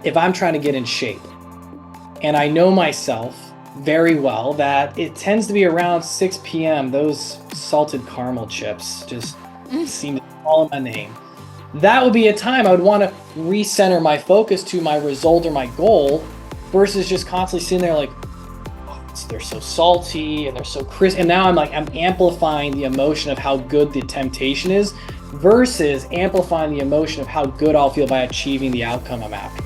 if I'm trying to get in shape, and I know myself very well that it tends to be around 6 p.m. Those salted caramel chips just seem to call in my name. That would be a time I would want to recenter my focus to my result or my goal versus just constantly sitting there like, they're so salty and they're so crisp. And now I'm amplifying the emotion of how good the temptation is versus amplifying the emotion of how good I'll feel by achieving the outcome I'm after.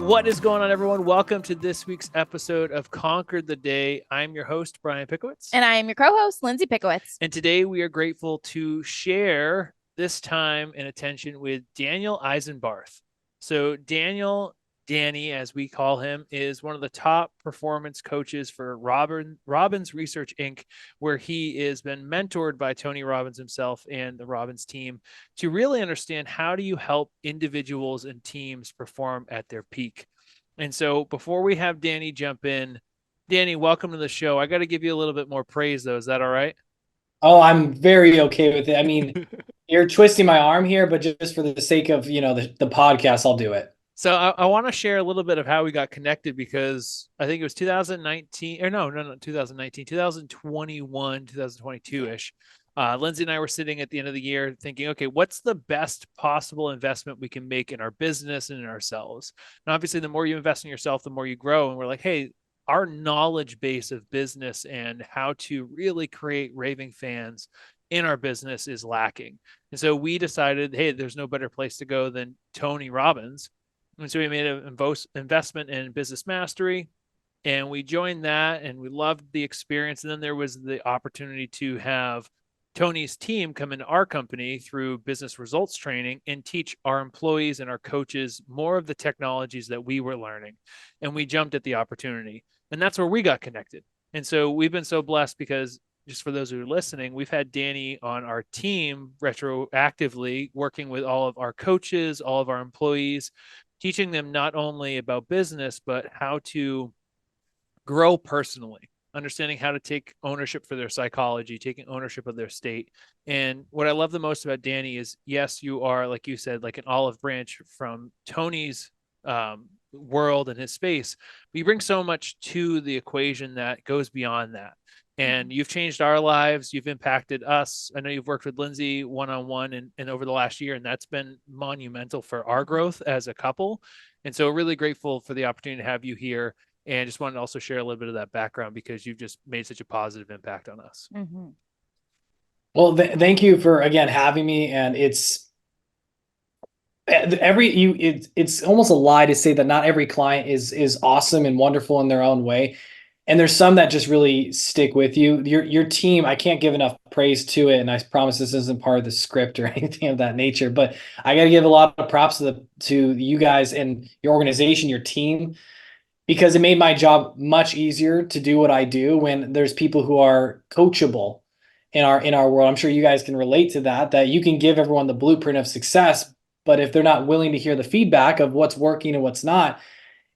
What is going on, everyone? Welcome to this week's episode of Conquer the Day. I'm your host, Brian Pickowitz. And I am your co-host, Lindsay Pickowitz. And today we are grateful to share this time and attention with Danny Eisenbarth. So Danny, as we call him, is one of the top performance coaches for Robbins Research, Inc., where he has been mentored by Tony Robbins himself and the Robbins team to really understand how do you help individuals and teams perform at their peak. And so before we have Danny jump in, Danny, welcome to the show. I got to give you a little bit more praise, though. Is that all right? Oh, I'm very okay with it. I mean, you're twisting my arm here, but just for the sake of, the podcast, I'll do it. So I want to share a little bit of how we got connected because I think it was 2019 or no, 2019, 2021, 2022-ish. Lindsay and I were sitting at the end of the year thinking, okay, what's the best possible investment we can make in our business and in ourselves? And obviously, the more you invest in yourself, the more you grow. And we're like, hey, our knowledge base of business and how to really create raving fans in our business is lacking. And so we decided, hey, there's no better place to go than Tony Robbins. And so we made an investment in Business Mastery, and we joined that, and we loved the experience. And then there was the opportunity to have Tony's team come into our company through business results training and teach our employees and our coaches more of the technologies that we were learning. And we jumped at the opportunity, and that's where we got connected. And so we've been so blessed because, just for those who are listening, we've had Danny on our team retroactively working with all of our coaches, all of our employees, teaching them not only about business, but how to grow personally, understanding how to take ownership for their psychology, taking ownership of their state. And what I love the most about Danny is, yes, you are, like you said, like an olive branch from Tony's world and his space, but you bring so much to the equation that goes beyond that. And you've changed our lives. You've impacted us. I know you've worked with Lindsay one-on-one and over the last year, and that's been monumental for our growth as a couple. And so really grateful for the opportunity to have you here. And just wanted to also share a little bit of that background because you've just made such a positive impact on us. Mm-hmm. Well, thank you for, again, having me. And it's almost a lie to say that not every client is awesome and wonderful in their own way. And there's some that just really stick with you. Your team, I can't give enough praise to it. And I promise this isn't part of the script or anything of that nature, but I got to give a lot of props to you guys and your organization, your team, because it made my job much easier to do what I do when there's people who are coachable in our world. I'm sure you guys can relate to that you can give everyone the blueprint of success, but if they're not willing to hear the feedback of what's working and what's not,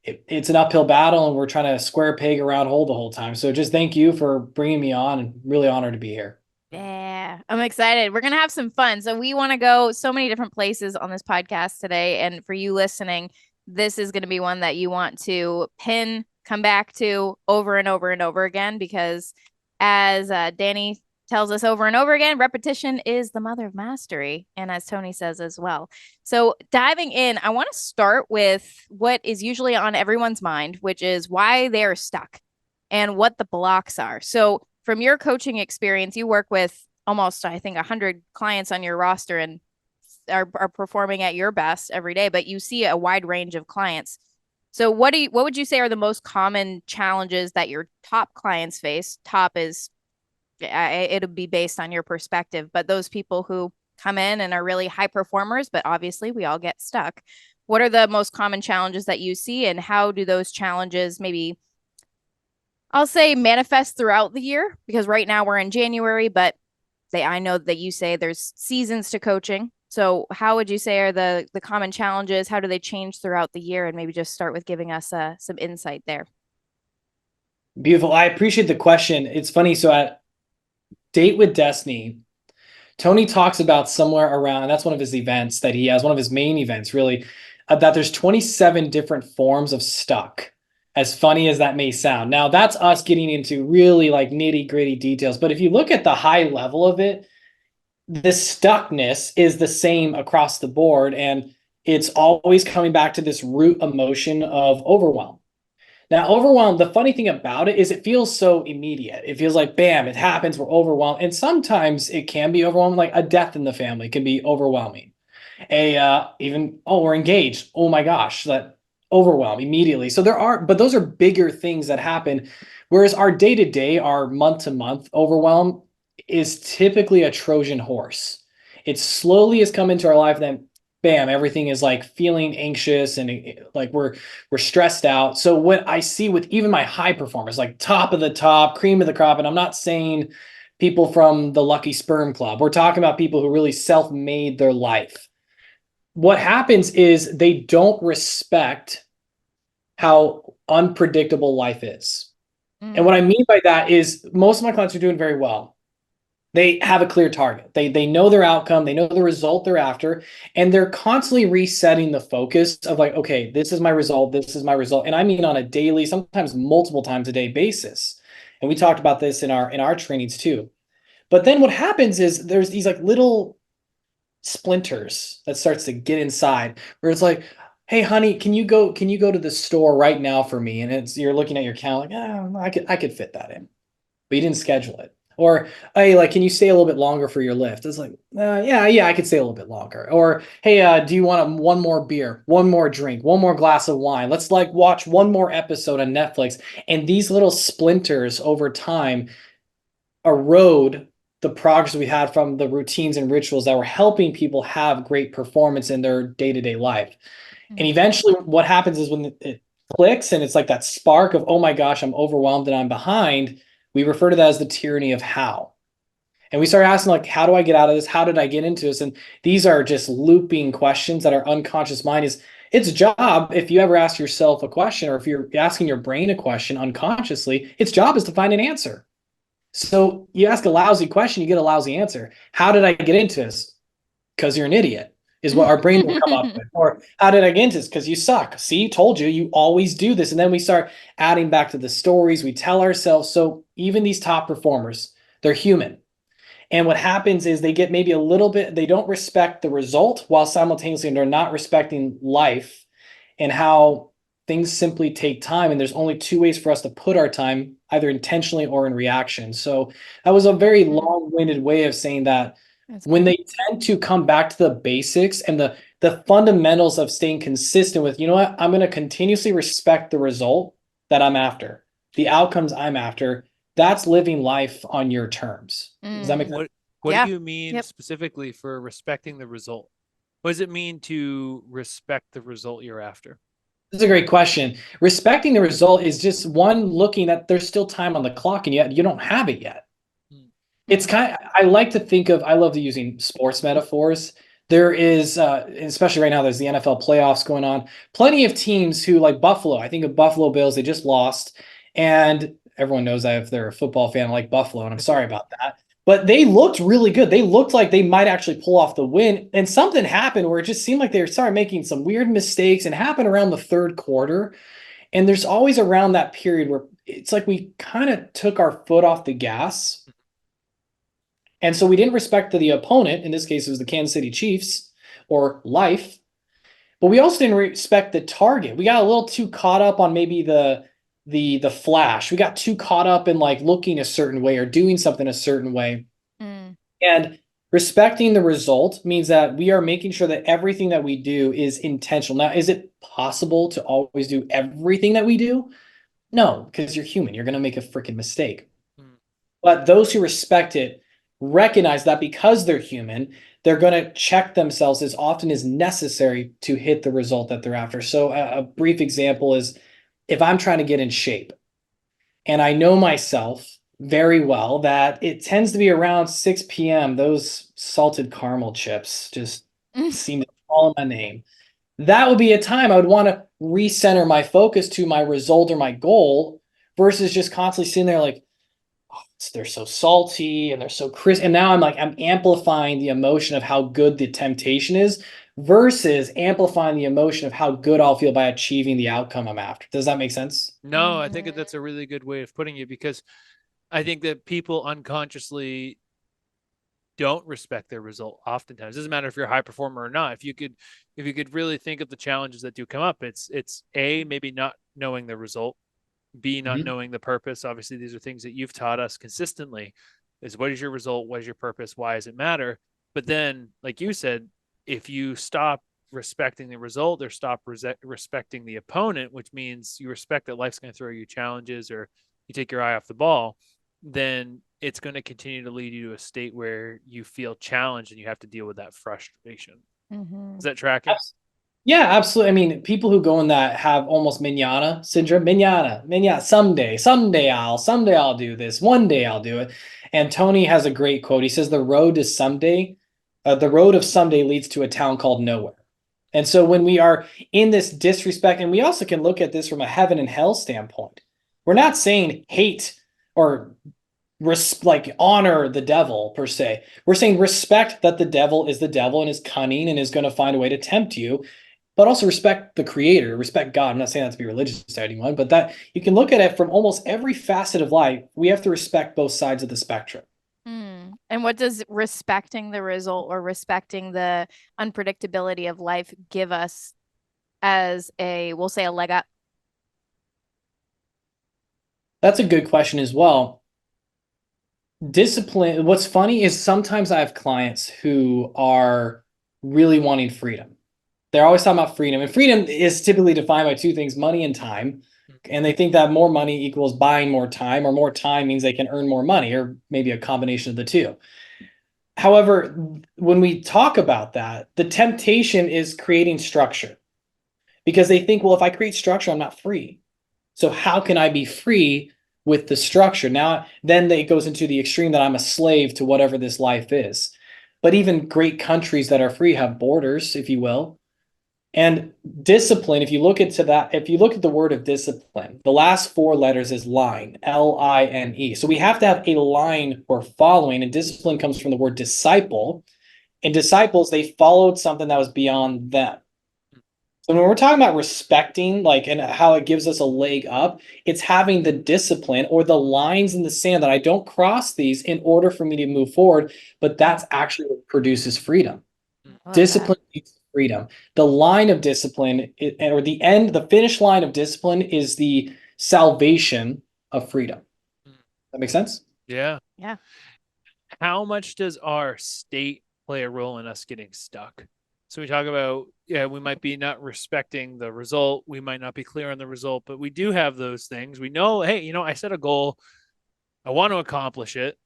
it's an uphill battle, and we're trying to square peg around hole the whole time. So just thank you for bringing me on, and really honored to be here. Yeah, I'm excited. We're going to have some fun. So we want to go so many different places on this podcast today. And for you listening, this is going to be one that you want to come back to over and over and over again, because as Danny tells us over and over again, repetition is the mother of mastery. And as Tony says as well. So diving in, I want to start with what is usually on everyone's mind, which is why they're stuck and what the blocks are. So from your coaching experience, you work with almost, I think, 100 clients on your roster and are performing at your best every day, but you see a wide range of clients. So what would you say are the most common challenges that your top clients face? Top is, it'll be based on your perspective, but those people who come in and are really high performers, but obviously we all get stuck. What are the most common challenges that you see, and how do those challenges maybe, I'll say, manifest throughout the year? Because right now we're in January, but I know that you say there's seasons to coaching. So how would you say are the common challenges? How do they change throughout the year? And maybe just start with giving us some insight there. Beautiful. I appreciate the question. It's funny. So at Date with Destiny, Tony talks about somewhere around, and that's one of his events that he has, one of his main events, really, that there's 27 different forms of stuck. As funny as that may sound. Now, that's us getting into really like nitty gritty details. But if you look at the high level of it, the stuckness is the same across the board. And it's always coming back to this root emotion of overwhelm. Now, overwhelm, the funny thing about it is it feels so immediate. It feels like, bam, it happens, we're overwhelmed. And sometimes it can be overwhelming, like a death in the family can be overwhelming. Even, oh, we're engaged. Oh my gosh, that overwhelm immediately. So but those are bigger things that happen. Whereas our day-to-day, our month-to-month overwhelm is typically a Trojan horse. It slowly has come into our life, then bam, everything is like feeling anxious and like we're stressed out. So what I see with even my high performers, like top of the top, cream of the crop, and I'm not saying people from the Lucky Sperm Club. We're talking about people who really self-made their life. What happens is they don't respect how unpredictable life is. And what I mean by that is most of my clients are doing very well. They have a clear target. They know their outcome, they know the result they're after, and they're constantly resetting the focus of like, okay, this is my result, this is my result. And I mean on a daily, sometimes multiple times a day basis. And we talked about this in our trainings too. But then what happens is there's these like little splinters that starts to get inside where it's like, hey honey, can you go to the store right now for me? And you're looking at your calendar like, I could fit that in, but you didn't schedule it. Or, hey, like, can you stay a little bit longer for your lift? It's like, yeah, I could stay a little bit longer. Or, hey, do you want one more beer, one more drink, one more glass of wine? Let's like watch one more episode on Netflix. And these little splinters over time erode the progress we had from the routines and rituals that were helping people have great performance in their day-to-day life. And eventually what happens is when it clicks and it's like that spark of, oh my gosh, I'm overwhelmed and I'm behind, we refer to that as the tyranny of how. And we start asking like, how do I get out of this? How did I get into this? And these are just looping questions that our unconscious mind is, its job, if you ever ask yourself a question or if you're asking your brain a question unconsciously, its job is to find an answer. So you ask a lousy question, you get a lousy answer. How did I get into this? Because you're an idiot, is what our brain will come up with. Or how did I get into this? Because you suck. See, told you, you always do this. And then we start adding back to the stories we tell ourselves. So even these top performers, they're human. And what happens is they get maybe a little bit, they don't respect the result while simultaneously they're not respecting life and how things simply take time. And there's only two ways for us to put our time, either intentionally or in reaction. So that was a very long-winded way of saying that when they tend to come back to the basics and the fundamentals of staying consistent with, you know what, I'm going to continuously respect the result that I'm after, the outcomes I'm after. That's living life on your terms. Does that make sense? What do you mean specifically for respecting the result? What does it mean to respect the result you're after? This is a great question. Respecting the result is just one, looking that there's still time on the clock and yet you don't have it yet. It's kind of, I like to think of, I love using sports metaphors. There is, especially right now, there's the NFL playoffs going on. Plenty of teams who, like Buffalo, I think of Buffalo Bills, they just lost. And everyone knows that if they're a football fan, like Buffalo, and I'm sorry about that. But they looked really good. They looked like they might actually pull off the win. And something happened where it just seemed like they started making some weird mistakes and happened around the third quarter. And there's always around that period where it's like we kind of took our foot off the gas. And so we didn't respect the opponent. In this case, it was the Kansas City Chiefs or life. But we also didn't respect the target. We got a little too caught up on maybe the flash. We got too caught up in like looking a certain way or doing something a certain way. And respecting the result means that we are making sure that everything that we do is intentional. Now, is it possible to always do everything that we do? No, because you're human. You're going to make a freaking mistake. But those who respect it recognize that because they're human, they're going to check themselves as often as necessary to hit the result that they're after. So a brief example is if I'm trying to get in shape and I know myself very well that it tends to be around 6 p.m., those salted caramel chips just seem to call my name. That would be a time I would want to recenter my focus to my result or my goal versus just constantly sitting there like, oh, they're so salty and they're so crisp. And now I'm amplifying the emotion of how good the temptation is versus amplifying the emotion of how good I'll feel by achieving the outcome I'm after. Does that make sense? No, I think that that's a really good way of putting it, because I think that people unconsciously don't respect their result oftentimes. It doesn't matter if you're a high performer or not. If you could really think of the challenges that do come up, it's A, maybe not knowing the result, B, not knowing the purpose. Obviously, these are things that you've taught us consistently, is what is your result? What is your purpose? Why does it matter? But then, like you said, if you stop respecting the result or stop respecting the opponent, which means you respect that life's going to throw you challenges or you take your eye off the ball, then it's going to continue to lead you to a state where you feel challenged and you have to deal with that frustration. Is that tracking? Yeah, absolutely. I mean, people who go in that have almost manana syndrome. Manana, someday I'll do this. One day I'll do it. And Tony has a great quote. He says, the road of someday leads to a town called nowhere. And so when we are in this disrespect, and we also can look at this from a heaven and hell standpoint, we're not saying hate or honor the devil per se. We're saying respect that the devil is the devil and is cunning and is going to find a way to tempt you, but also respect the creator, respect God. I'm not saying that to be religious to anyone, but that you can look at it from almost every facet of life. We have to respect both sides of the spectrum. And what does respecting the result or respecting the unpredictability of life give us as we'll say a leg up? That's a good question as well. Discipline. What's funny is sometimes I have clients who are really wanting freedom. They're always talking about freedom, and freedom is typically defined by two things: money and time. And they think that more money equals buying more time, or more time means they can earn more money, or maybe a combination of the two. However, when we talk about that, the temptation is creating structure, because they think, well, if I create structure, I'm not free. So how can I be free with the structure? Now, then it goes into the extreme that I'm a slave to whatever this life is. But even great countries that are free have borders, if you will. And discipline, if you look at the word of discipline, the last four letters is line, Line. So we have to have a line we're following, and discipline comes from the word disciple. And disciples, they followed something that was beyond them. So when we're talking about respecting, and how it gives us a leg up, it's having the discipline or the lines in the sand that I don't cross these in order for me to move forward, but that's actually what produces freedom. Discipline leads to freedom. The line of discipline, the finish line of discipline is the salvation of freedom. That makes sense? Yeah. Yeah. How much does our state play a role in us getting stuck? So we talk about, we might be not respecting the result. We might not be clear on the result, but we do have those things. We know, hey, I set a goal. I want to accomplish it,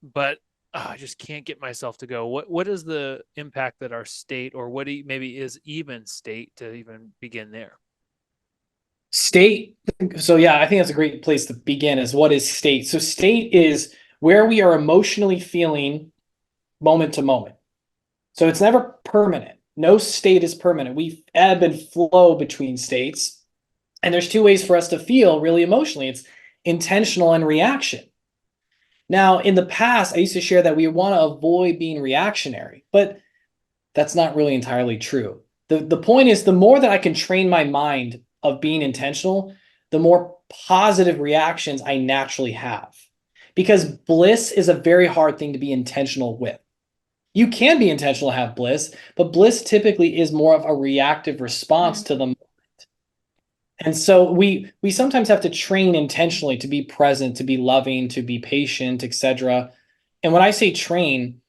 but I just can't get myself to go. What is the impact that our state, or what maybe is even state, to even begin there? State. So yeah, I think that's a great place to begin, is what is state? So state is where we are emotionally feeling moment to moment. So it's never permanent. No state is permanent. We ebb and flow between states. And there's two ways for us to feel really emotionally. It's intentional and reaction. Now, in the past, I used to share that we want to avoid being reactionary, but that's not really entirely true. The point is, the more that I can train my mind of being intentional, the more positive reactions I naturally have. Because bliss is a very hard thing to be intentional with. You can be intentional to have bliss, but bliss typically is more of a reactive response to the moment. And so we sometimes have to train intentionally to be present, to be loving, to be patient, etc. And when I say train,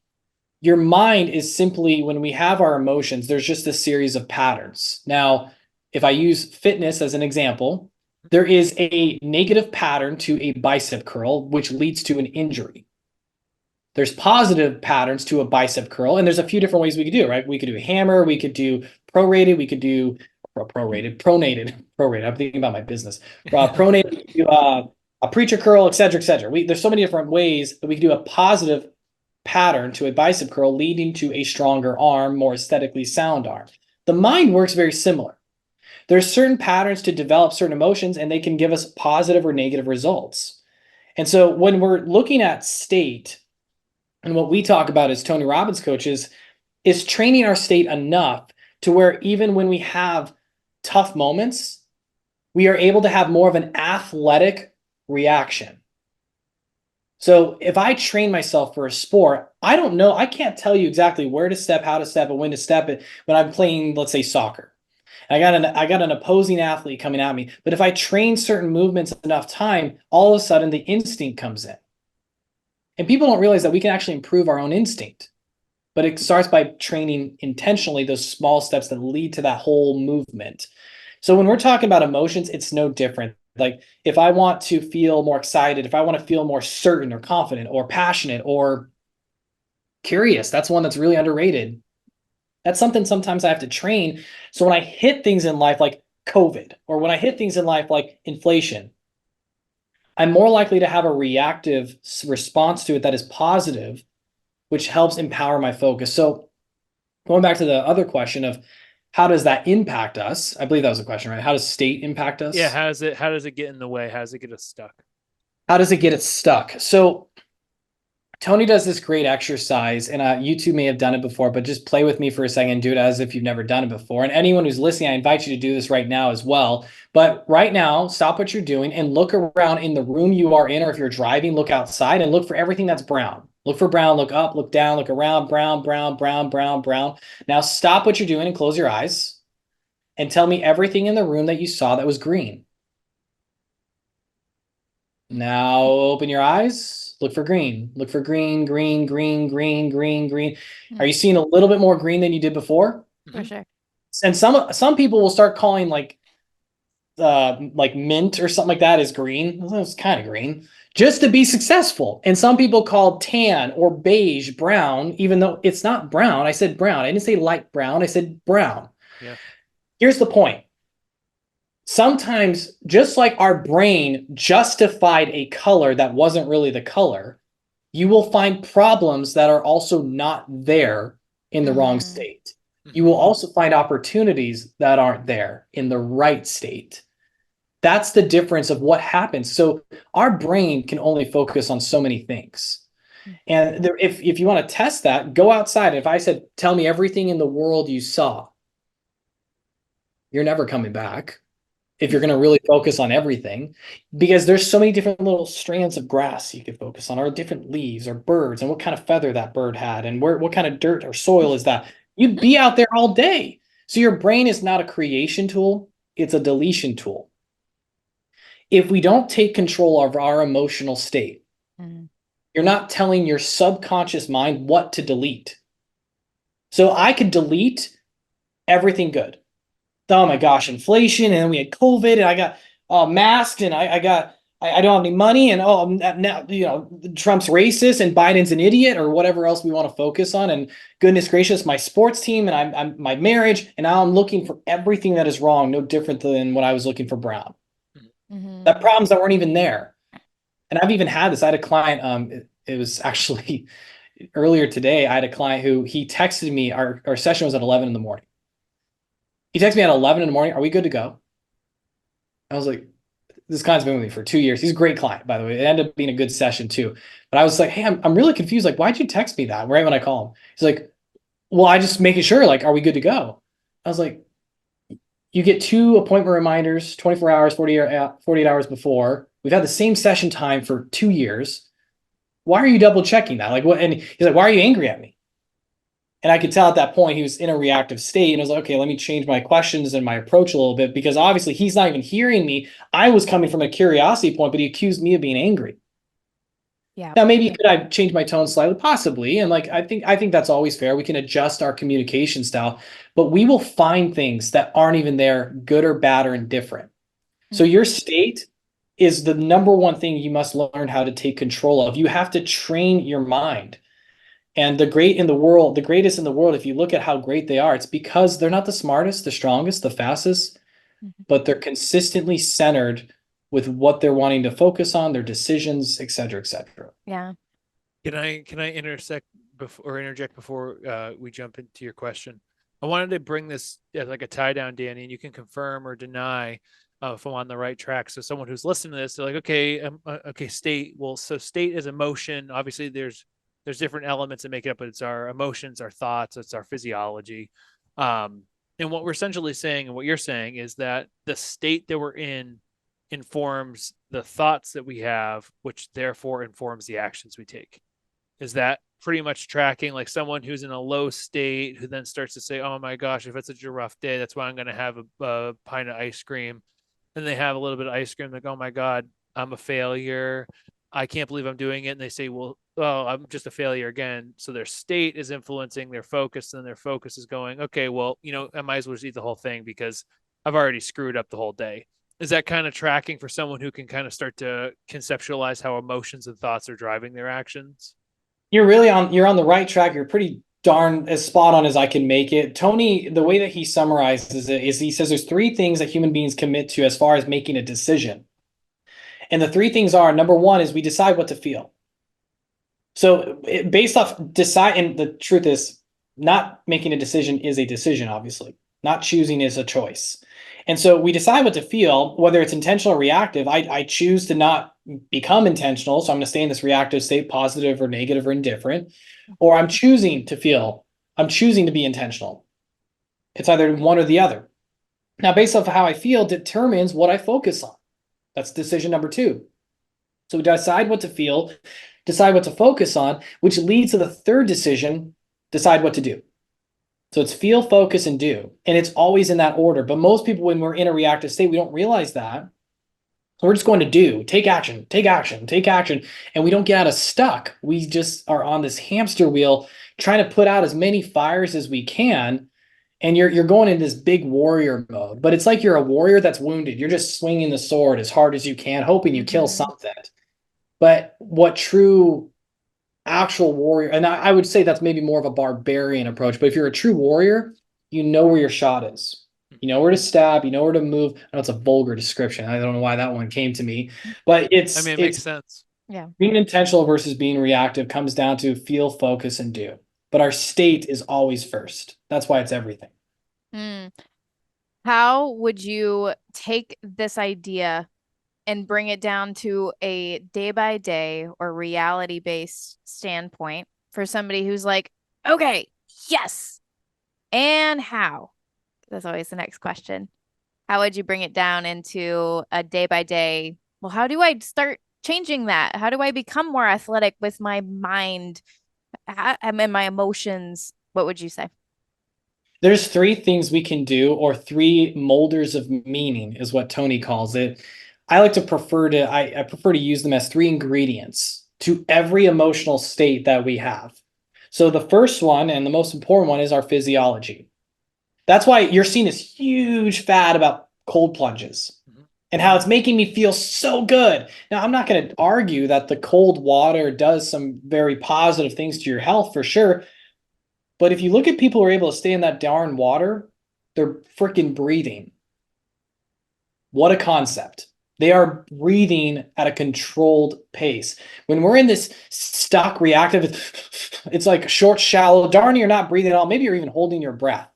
your mind is simply, when we have our emotions, there's just a series of patterns. Now, if I use fitness as an example, there is a negative pattern to a bicep curl, which leads to an injury. There's positive patterns to a bicep curl, and there's a few different ways we could do it, right? We could do a hammer, we could do pronated, I'm thinking about my business. Pronated, we could do a preacher curl, etc., etc. There's so many different ways that we could do a positive pattern to a bicep curl, leading to a stronger arm, more aesthetically sound arm. The mind works very similar. There's certain patterns to develop certain emotions, and they can give us positive or negative results. And so when we're looking at state, and what we talk about as Tony Robbins coaches, is training our state enough to where even when we have tough moments, we are able to have more of an athletic reaction. So if I train myself for a sport, I don't know, I can't tell you exactly where to step, how to step, and when to step it when I'm playing, let's say, soccer. I got an opposing athlete coming at me, but if I train certain movements enough time, all of a sudden the instinct comes in. And people don't realize that we can actually improve our own instinct, but it starts by training intentionally those small steps that lead to that whole movement. So when we're talking about emotions, it's no different. Like if I want to feel more excited, if I want to feel more certain or confident or passionate or curious, that's one that's really underrated. That's something sometimes I have to train. So when I hit things in life like COVID, or when I hit things in life like inflation, I'm more likely to have a reactive response to it that is positive, which helps empower my focus. So going back to the other question of how does that impact us? I believe that was a question, right? How does state impact us? Yeah. How does it get in the way? How does it get us stuck? How does it get us stuck? So Tony does this great exercise, and you two may have done it before, but just play with me for a second. Do it as if you've never done it before. And anyone who's listening, I invite you to do this right now as well. But right now, stop what you're doing and look around in the room you are in, or if you're driving, look outside and look for everything that's brown. Look for brown, look up, look down, look around, brown, brown, brown, brown, brown. Now stop what you're doing and close your eyes and tell me everything in the room that you saw that was green. Now open your eyes, look for green. Look for green, green, green, green, green, green. Are you seeing a little bit more green than you did before? For sure. And some people will start calling like mint or something like that is green. It's kind of green just to be successful. And some people call tan or beige brown, even though it's not brown. I said brown. I didn't say light brown. I said brown. Yeah. Here's the point. Sometimes, just like our brain justified a color that wasn't really the color, you will find problems that are also not there in the wrong state. You will also find opportunities that aren't there in the right state. That's the difference of what happens. So our brain can only focus on so many things. And if you want to test that, go outside. If I said, tell me everything in the world you saw, you're never coming back. If you're going to really focus on everything, because there's so many different little strands of grass you could focus on, or different leaves or birds, and what kind of feather that bird had, and what kind of dirt or soil is that. You'd be out there all day. So your brain is not a creation tool, it's a deletion tool. If we don't take control of our emotional state, you're not telling your subconscious mind what to delete. So I could delete everything good. Oh my gosh, inflation, and then we had COVID, and I got masked, and I don't have any money, and now Trump's racist and Biden's an idiot, or whatever else we want to focus on. And goodness gracious, my sports team, and I'm my marriage, and now I'm looking for everything that is wrong, no different than when I was looking for brown. That problems that weren't even there. And I've even had this. I had a client. It was actually earlier today. I had a client who he texted me. Our session was at 11 in the morning. He texted me at 11 in the morning. Are we good to go? I was like, this client's been with me for 2 years. He's a great client, by the way. It ended up being a good session too. But I was like, hey, I'm really confused. Like, why'd you text me that right when I call him? He's like, well, I just making sure, like, are we good to go? I was like, you get 2 appointment reminders, 24 hours, 48 hours before. We've had the same session time for 2 years. Why are you double checking that? Like, what? And he's like, why are you angry at me? And I could tell at that point he was in a reactive state, and I was like, okay, let me change my questions and my approach a little bit, because obviously he's not even hearing me. I was coming from a curiosity point, but he accused me of being angry. Yeah. Now maybe could I change my tone slightly? Possibly. And like I think that's always fair. We can adjust our communication style, but we will find things that aren't even there, good or bad or indifferent. So your state is the number one thing you must learn how to take control of. You have to train your mind. And the greatest in the world, if you look at how great they are, it's because they're not the smartest, the strongest, the fastest, but they're consistently centered with what they're wanting to focus on, their decisions, et cetera, et cetera. Yeah. Can I intersect before or interject before we jump into your question. I wanted to bring this as like a tie down, Danny, and you can confirm or deny if I'm on the right track. So someone who's listening to this, they're like, okay, okay, state. Well, so state is emotion. Obviously, there's different elements that make it up, but it's our emotions, our thoughts, it's our physiology. And what we're essentially saying, and what you're saying, is that the state that we're in informs the thoughts that we have, which therefore informs the actions we take. Is that pretty much tracking? Like someone who's in a low state who then starts to say, oh my gosh, if it's such a rough day, that's why I'm going to have a pint of ice cream. And they have a little bit of ice cream, like, oh my God, I'm a failure. I can't believe I'm doing it. And they say, well, oh, I'm just a failure again. So their state is influencing their focus, and their focus is going, okay, well, I might as well just eat the whole thing because I've already screwed up the whole day. Is that kind of tracking for someone who can kind of start to conceptualize how emotions and thoughts are driving their actions? You're on the right track. You're pretty darn as spot on as I can make it. Tony, the way that he summarizes it is he says there's three things that human beings commit to as far as making a decision. And the three things are, number one is we decide what to feel. So based off decide, and the truth is not making a decision is a decision, obviously. Not choosing is a choice. And so we decide what to feel, whether it's intentional or reactive. I choose to not become intentional. So I'm going to stay in this reactive state, positive or negative or indifferent, or I'm choosing to be intentional. It's either one or the other. Now, based off of how I feel determines what I focus on. That's decision number two. So we decide what to feel, decide what to focus on, which leads to the third decision, decide what to do. So it's feel, focus, and do. And it's always in that order. But most people, when we're in a reactive state, we don't realize that. So we're just going to do, take action, take action, take action. And we don't get out of stuck. We just are on this hamster wheel trying to put out as many fires as we can. And you're going in this big warrior mode. But it's like you're a warrior that's wounded. You're just swinging the sword as hard as you can, hoping you kill something. But what true actual warrior, and I would say that's maybe more of a barbarian approach, but if you're a true warrior, you know where your shot is. You know where to stab, you know where to move. I know it's a vulgar description. I don't know why that one came to me, but It makes sense. Yeah. Being intentional versus being reactive comes down to feel, focus, and do. But our state is always first. That's why it's everything. How would you take this idea and bring it down to a day by day or reality based standpoint for somebody who's like, okay, yes. And how? That's always the next question. How would you bring it down into a day by day? Well, how do I start changing that? How do I become more athletic with my mind and my emotions? What would you say? There's three things we can do, or three molders of meaning is what Tony calls it. I prefer to use them as three ingredients to every emotional state that we have. So the first one and the most important one is our physiology. That's why you're seeing this huge fad about cold plunges and how it's making me feel so good. Now, I'm not going to argue that the cold water does some very positive things to your health for sure. But if you look at people who are able to stay in that darn water, they're freaking breathing. What a concept. They are breathing at a controlled pace. When we're in this stuck reactive, it's like short, shallow, darn, you're not breathing at all. Maybe you're even holding your breath.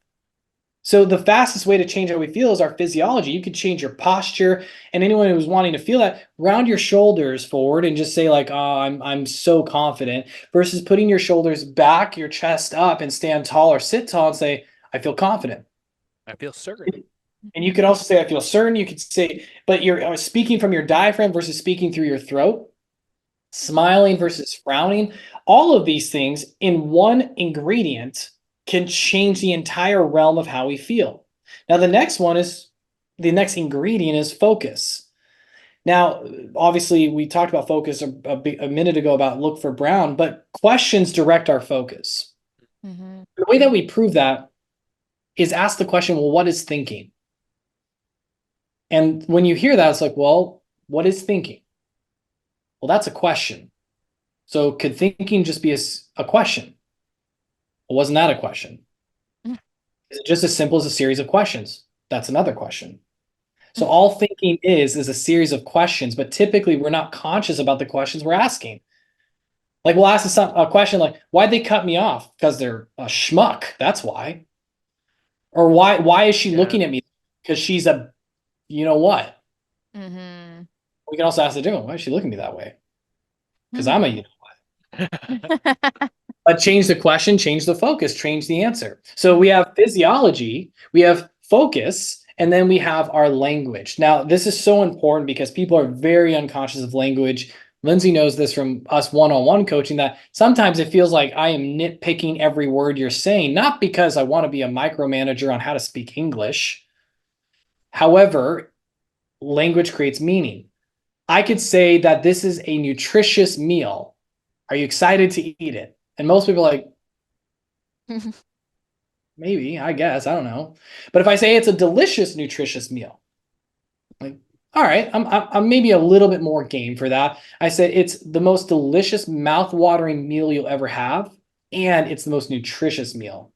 So the fastest way to change how we feel is our physiology. You could change your posture, and anyone who's wanting to feel that, round your shoulders forward and just say like, oh, I'm so confident, versus putting your shoulders back, your chest up, and stand tall or sit tall and say, I feel confident. I feel certain. And you could also say, I feel certain. You could say, but you're speaking from your diaphragm versus speaking through your throat, smiling versus frowning. All of these things in one ingredient can change the entire realm of how we feel. Now, the next ingredient is focus. Now, obviously, we talked about focus a minute ago about look for brown, but questions direct our focus. The way that we prove that is ask the question, well, what is thinking? And when you hear that, it's like, well, what is thinking? Well, that's a question. So could thinking just be a question? Well, wasn't that a question? Is it just as simple as a series of questions? That's another question. So all thinking is a series of questions, but typically we're not conscious about the questions we're asking. Like we'll ask a question like, why'd they cut me off? Because they're a schmuck. That's why. Or why is she Yeah. looking at me? Because she's a, you know what? Mm-hmm. We can also ask the different, why is she looking at me that way? Because I'm a, you know, but change the question, change the focus, change the answer. So we have physiology, we have focus, and then we have our language. Now, this is so important because people are very unconscious of language. Lindsay knows this from us one-on-one coaching, that sometimes it feels like I am nitpicking every word you're saying, not because I want to be a micromanager on how to speak English. However, language creates meaning. I could say that this is a nutritious meal. Are you excited to eat it? And most people are like, maybe, I guess, I don't know. But if I say it's a delicious, nutritious meal, like, all right, I'm maybe a little bit more game for that. I say it's the most delicious, mouth-watering meal you'll ever have, and it's the most nutritious meal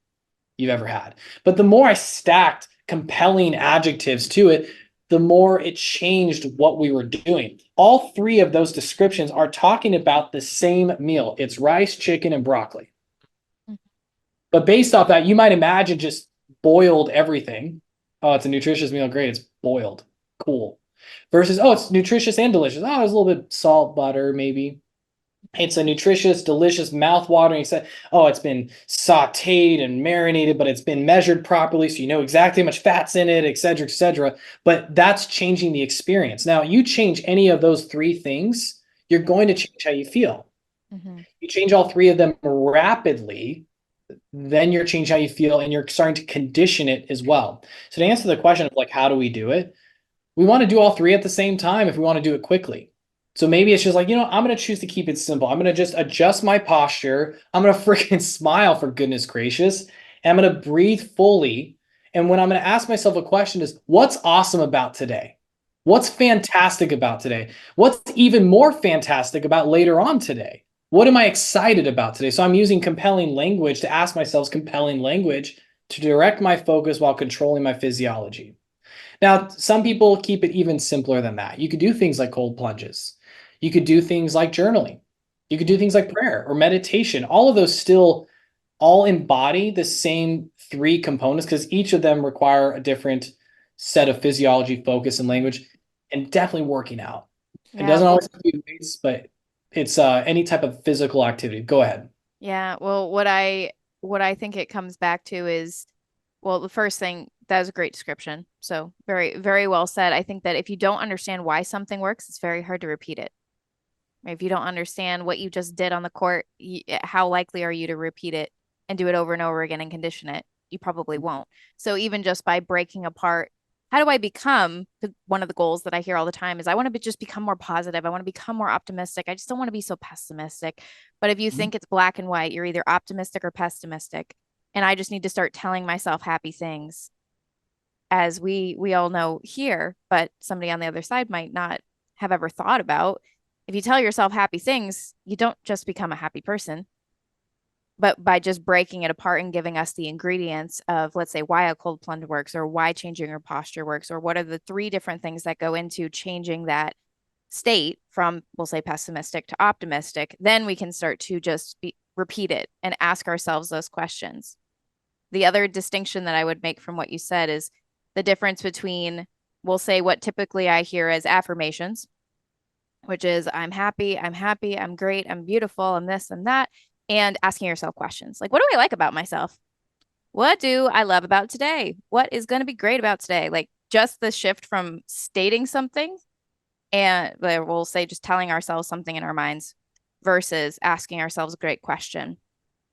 you've ever had. But the more I stacked compelling adjectives to it, the more it changed what we were doing. All three of those descriptions are talking about the same meal. It's rice, chicken, and broccoli. But based off that, you might imagine just boiled everything. Oh, it's a nutritious meal. Great. It's boiled. Cool. Versus, oh, it's nutritious and delicious. Oh, there's a little bit salt, butter, maybe. It's a nutritious, delicious, mouth-watering. Oh, it's been sauteed and marinated, but it's been measured properly, so you know exactly how much fat's in it, et cetera, et cetera. But that's changing the experience. Now, you change any of those three things, you're going to change how you feel. Mm-hmm. You change all three of them rapidly, then you're changing how you feel, and you're starting to condition it as well. So to answer the question of like, how do we do it? We want to do all three at the same time if we want to do it quickly. So maybe it's just like, I'm going to choose to keep it simple. I'm going to just adjust my posture. I'm going to freaking smile, for goodness gracious. And I'm going to breathe fully. And when I'm going to ask myself a question is, what's awesome about today? What's fantastic about today? What's even more fantastic about later on today? What am I excited about today? So I'm using compelling language to ask myself compelling language to direct my focus while controlling my physiology. Now, some people keep it even simpler than that. You could do things like cold plunges. You could do things like journaling. You could do things like prayer or meditation. All of those still all embody the same three components because each of them require a different set of physiology, focus, and language, and definitely working out. It Yeah. doesn't always have to be weights, but it's any type of physical activity. Go ahead. Yeah. Well, what I think it comes back to is, well, the first thing, that was a great description. So very, very well said. I think that if you don't understand why something works, it's very hard to repeat it. If you don't understand what you just did on the court, how likely are you to repeat it and do it over and over again and condition it? You probably won't. So even just by breaking apart, how do I become, one of the goals that I hear all the time is I want to just become more positive. I want to become more optimistic. I just don't want to be so pessimistic. But if you think it's black and white, you're either optimistic or pessimistic. And I just need to start telling myself happy things, as we all know here, but somebody on the other side might not have ever thought about. If you tell yourself happy things, you don't just become a happy person, but by just breaking it apart and giving us the ingredients of, let's say, why a cold plunge works, or why changing your posture works, or what are the three different things that go into changing that state from, we'll say, pessimistic to optimistic, then we can start to just repeat it and ask ourselves those questions. The other distinction that I would make from what you said is the difference between, we'll say, what typically I hear as affirmations, which is I'm happy, I'm great, I'm beautiful, I'm this and that, and asking yourself questions like, what do I like about myself? What do I love about today? What is going to be great about today? Like just the shift from stating something, and we'll say just telling ourselves something in our minds, versus asking ourselves a great question.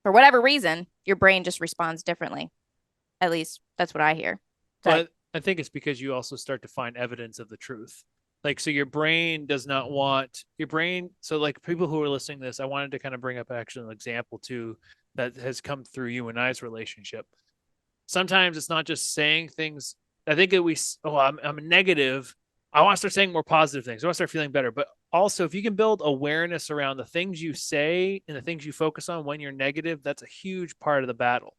For whatever reason, your brain just responds differently. At least that's what I hear. But I think it's because you also start to find evidence of the truth. Like, so your brain does not want your brain. So like people who are listening to this, I wanted to kind of bring up actually an example too that has come through you and I's relationship. Sometimes it's not just saying things. I think that I'm negative. I want to start saying more positive things. I want to start feeling better. But also, if you can build awareness around the things you say and the things you focus on when you're negative, that's a huge part of the battle.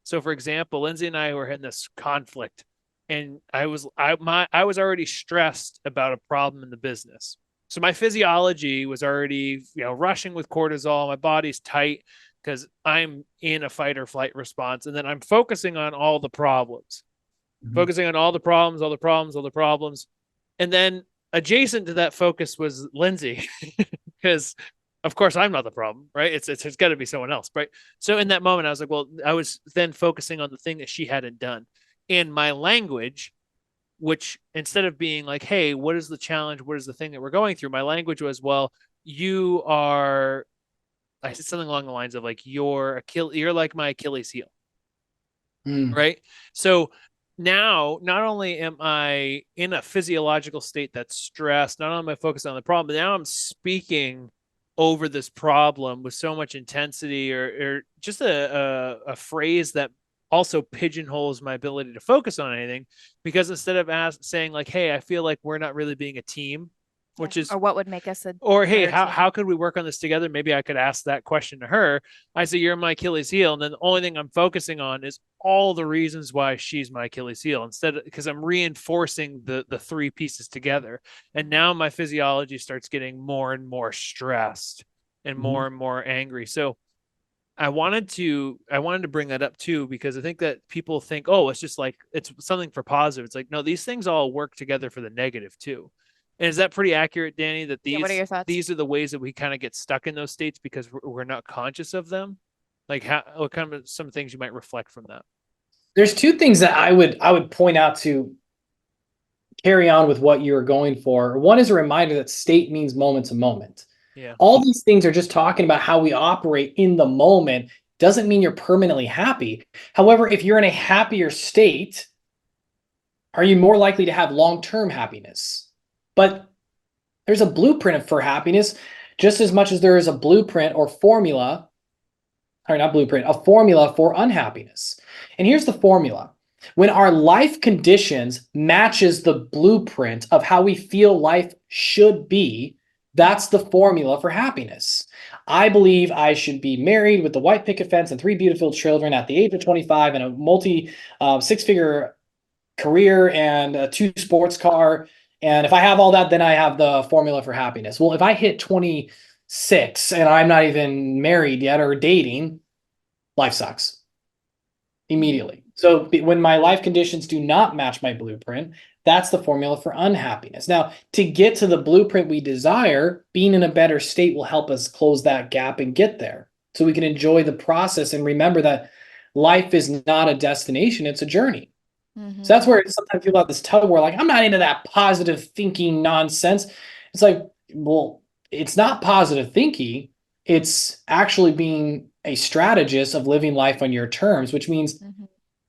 So, for example, Lindsay and I were in this conflict, and I was already stressed about a problem in the business. So my physiology was already, rushing with cortisol. My body's tight because I'm in a fight or flight response. And then I'm focusing on all the problems, focusing on all the problems, all the problems, all the problems. And then adjacent to that focus was Lindsay, because of course I'm not the problem, right? It's got to be someone else, right? So in that moment, I was like, well, I was then focusing on the thing that she hadn't done. And my language, which instead of being like, hey, what is the challenge? What is the thing that we're going through? My language was, well, you are, I said something along the lines of like, you're like my Achilles heel. Mm. Right. So now not only am I in a physiological state that's stressed, not only am I focused on the problem, but now I'm speaking over this problem with so much intensity, or just a phrase that also pigeonholes my ability to focus on anything, because instead of saying like, hey, I feel like we're not really being a team, which is, or what would make us a or hey, better team? how could we work on this together? Maybe I could ask that question to her. I say, you're my Achilles heel, and then the only thing I'm focusing on is all the reasons why she's my Achilles heel, instead of, because I'm reinforcing the three pieces together. And now my physiology starts getting more and more stressed and more angry. So I wanted to bring that up too, because I think that people think, oh, it's just like, it's something for positive. It's like, no, these things all work together for the negative too. And is that pretty accurate, Danny, that What are your thoughts? these are the ways that we kind of get stuck in those states because we're not conscious of them? Like, what kind of some things you might reflect from that? There's two things that I would point out to carry on with what you're going for. One is a reminder that state means moment to moment. Yeah. All these things are just talking about how we operate in the moment. Doesn't mean you're permanently happy. However, if you're in a happier state, are you more likely to have long-term happiness? But there's a blueprint for happiness just as much as there is a blueprint or formula, or not blueprint, a formula for unhappiness. And here's the formula. When our life conditions matches the blueprint of how we feel life should be, that's the formula for happiness. I believe I should be married with the white picket fence and 3 beautiful children at the age of 25 and a six-figure career and a 2 sports car. And if I have all that, then I have the formula for happiness. Well, if I hit 26 and I'm not even married yet or dating, life sucks immediately. So when my life conditions do not match my blueprint, that's the formula for unhappiness. Now, to get to the blueprint we desire, being in a better state will help us close that gap and get there so we can enjoy the process and remember that life is not a destination, it's a journey. So that's where sometimes people have this tug where like, I'm not into that positive thinking nonsense. It's like, well, it's not positive thinking. It's actually being a strategist of living life on your terms, which means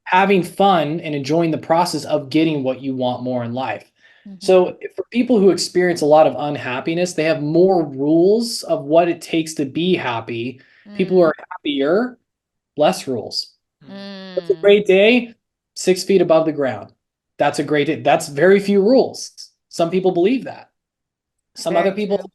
having fun and enjoying the process of getting what you want more in life. So for people who experience a lot of unhappiness, they have more rules of what it takes to be happy. People who are happier, less rules. It's a great day, 6 feet above the ground. That's a great day. That's very few rules. Some people believe that. Some Very other people, true.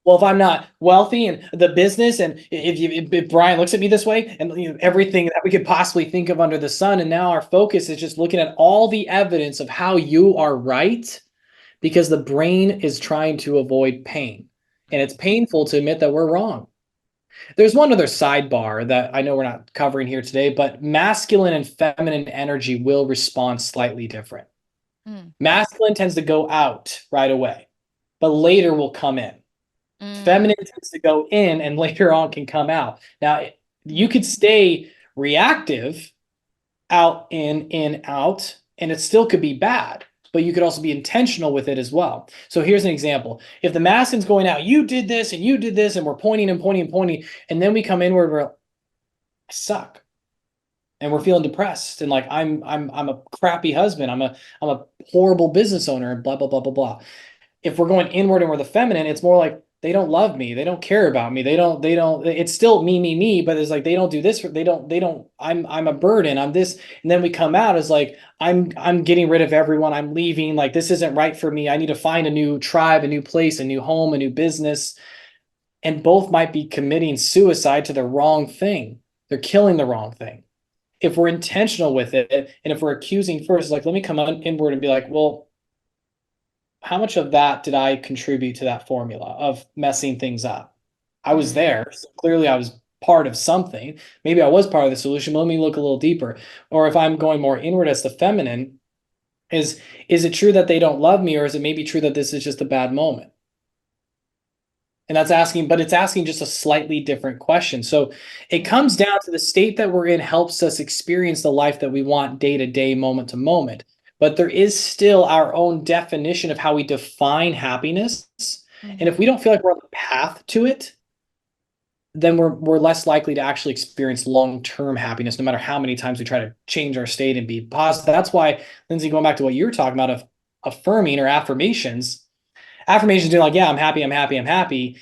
well, if I'm not wealthy and the business, and if Brian looks at me this way, and everything that we could possibly think of under the sun, and now our focus is just looking at all the evidence of how you are right, because the brain is trying to avoid pain, and it's painful to admit that we're wrong. There's one other sidebar that I know we're not covering here today, but masculine and feminine energy will respond slightly different. Masculine tends to go out right away, but later will come in. Feminine tends to go in and later on can come out. Now, you could stay reactive, out, in, out, and it still could be bad, but you could also be intentional with it as well. So here's an example. If the masculine's going out, you did this and you did this, and we're pointing and pointing and pointing, and then we come inward, we're, I suck. And we're feeling depressed and like I'm a crappy husband, I'm a horrible business owner, and blah blah blah blah blah. If we're going inward and we're the feminine, it's more like they don't love me, they don't care about me, they don't it's still me, but it's like they don't do this, they don't I'm a burden, I'm this. And then we come out as like I'm getting rid of everyone, I'm leaving, like this isn't right for me, I need to find a new tribe, a new place, a new home, a new business. And both might be committing suicide to the wrong thing. They're killing the wrong thing. If we're intentional with it, and if we're accusing first, like, let me come on inward and be like, well, how much of that did I contribute to that formula of messing things up? I was Mhm. there. So clearly I was part of something. Maybe I was part of the solution, but let me look a little deeper. Or if I'm going more inward as the feminine, is it true that they don't love me, or is it maybe true that this is just a bad moment? And that's asking, but it's asking just a slightly different question. So it comes down to the state that we're in helps us experience the life that we want day to day, moment to moment. But there is still our own definition of how we define happiness. And if we don't feel like we're on the path to it, then we're less likely to actually experience long-term happiness, no matter how many times we try to change our state and be positive. That's why, Lindsay, going back to what you were talking about of affirming or affirmations are like, yeah, I'm happy, I'm happy, I'm happy.